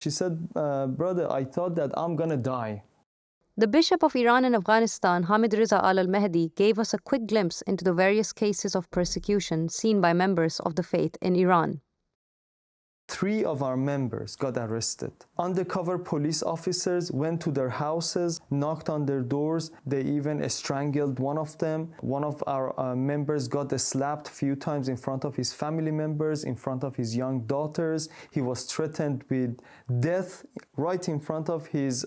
She said, brother, I thought that I'm gonna die. The Bishop of Iran and Afghanistan, Hamid Reza al-Mahdi, gave us a quick glimpse into the various cases of persecution seen by members of the faith in Iran. 3 of our members got arrested. Undercover police officers went to their houses, knocked on their doors. They even strangled one of them. One of our members got slapped a few times in front of his family members, in front of his young daughters. He was threatened with death right in front of his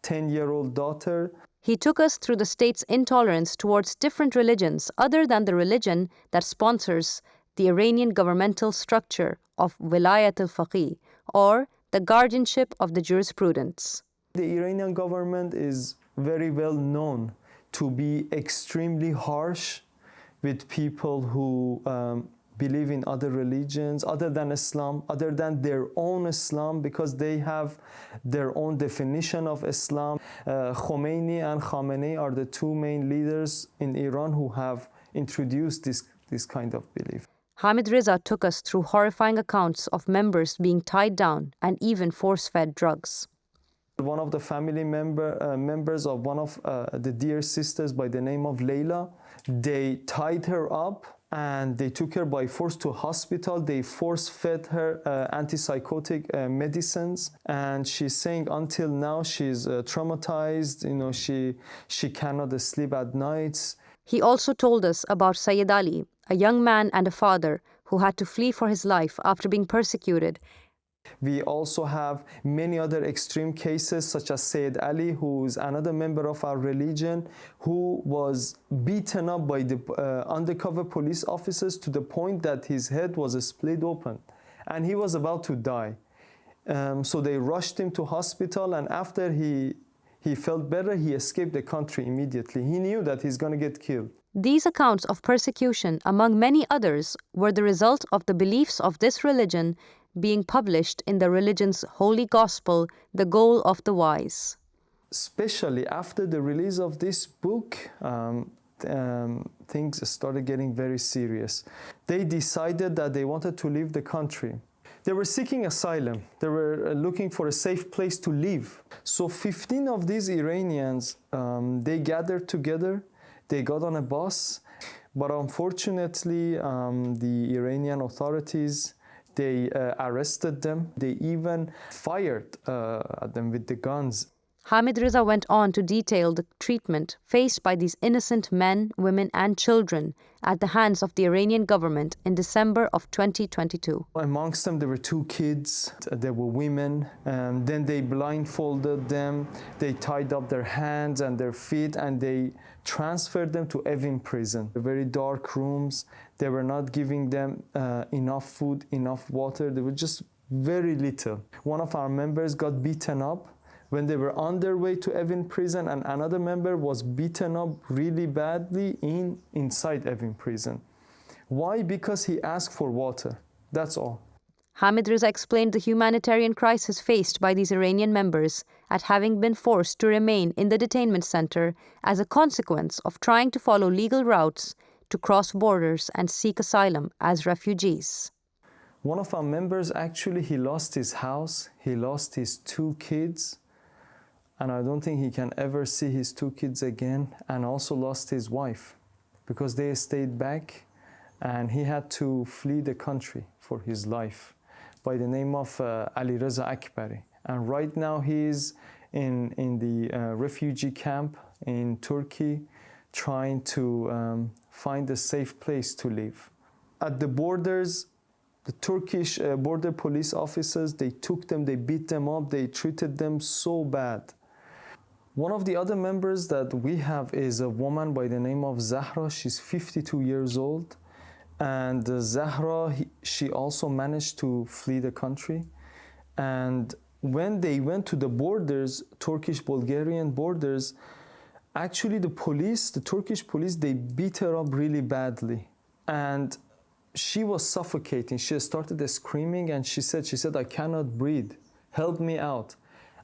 10-year-old daughter. He took us through the state's intolerance towards different religions other than the religion that sponsors the Iranian governmental structure of Wilayat al-Faqih, or the guardianship of the jurisprudence. The Iranian government is very well known to be extremely harsh with people who believe in other religions other than Islam, other than their own Islam, because they have their own definition of Islam. Khomeini and Khamenei are the 2 main leaders in Iran who have introduced this kind of belief. Hamid Reza took us through horrifying accounts of members being tied down and even force-fed drugs. One of the family members of one of the dear sisters by the name of Layla, they tied her up and they took her by force to a hospital. They force-fed her antipsychotic medicines, and she's saying until now she's traumatized. You know, she cannot sleep at nights. He also told us about Sayyid Ali, a young man and a father who had to flee for his life after being persecuted. We also have many other extreme cases, such as Sayyid Ali, who is another member of our religion, who was beaten up by the undercover police officers to the point that his head was split open, and he was about to die. So they rushed him to hospital, and after he felt better, he escaped the country immediately. He knew that he's going to get killed. These accounts of persecution, among many others, were the result of the beliefs of this religion being published in the religion's holy gospel, The Goal of the Wise. Especially after the release of this book, things started getting very serious. They decided that they wanted to leave the country. They were seeking asylum. They were looking for a safe place to live. So 15 of these Iranians, they gathered together. They got on a bus, but unfortunately, the Iranian authorities, they arrested them. They even fired at them with the guns. Hamid Reza went on to detail the treatment faced by these innocent men, women, and children at the hands of the Iranian government in December of 2022. Amongst them, there were 2 kids, there were women, and then they blindfolded them, they tied up their hands and their feet, and they transferred them to Evin prison. Very dark rooms. They were not giving them enough food, enough water. They were just very little. One of our members got beaten up when they were on their way to Evin prison, and another member was beaten up really badly inside Evin prison. Why? Because he asked for water. That's all. Hamid Reza explained the humanitarian crisis faced by these Iranian members at having been forced to remain in the detainment center as a consequence of trying to follow legal routes to cross borders and seek asylum as refugees. One of our members, actually, he lost his house, he lost his 2 kids, and I don't think he can ever see his 2 kids again, and also lost his wife because they stayed back, and he had to flee the country for his life by the name of Ali Reza Akbari. And right now he is in the refugee camp in Turkey, trying to find a safe place to live. At the borders, the Turkish border police officers, they took them, they beat them up, they treated them so bad. One of the other members that we have is a woman by the name of Zahra. She's 52 years old. And Zahra, she also managed to flee the country. And when they went to the borders, Turkish-Bulgarian borders, actually the Turkish police, they beat her up really badly. And she was suffocating. She started screaming, and she said, I cannot breathe. Help me out.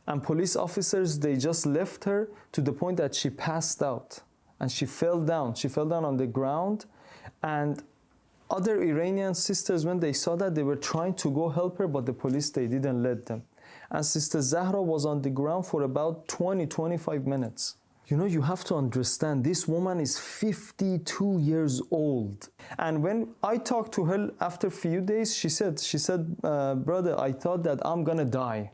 And police officers, they just left her to the point that she passed out. And she fell down. She fell down on the ground. And other Iranian sisters, when they saw that, they were trying to go help her, but the police, they didn't let them. And Sister Zahra was on the ground for about 20-25 minutes. You know, you have to understand, this woman is 52 years old. And when I talked to her after a few days, she said, brother, I thought that I'm gonna die.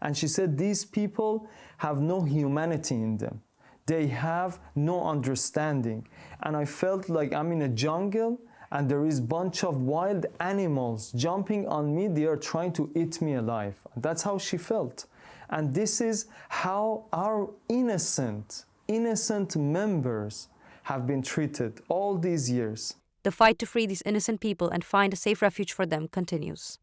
And she said, these people have no humanity in them. They have no understanding. And I felt like I'm in a jungle and there is a bunch of wild animals jumping on me. They are trying to eat me alive. That's how she felt. And this is how our innocent members have been treated all these years. The fight to free these innocent people and find a safe refuge for them continues.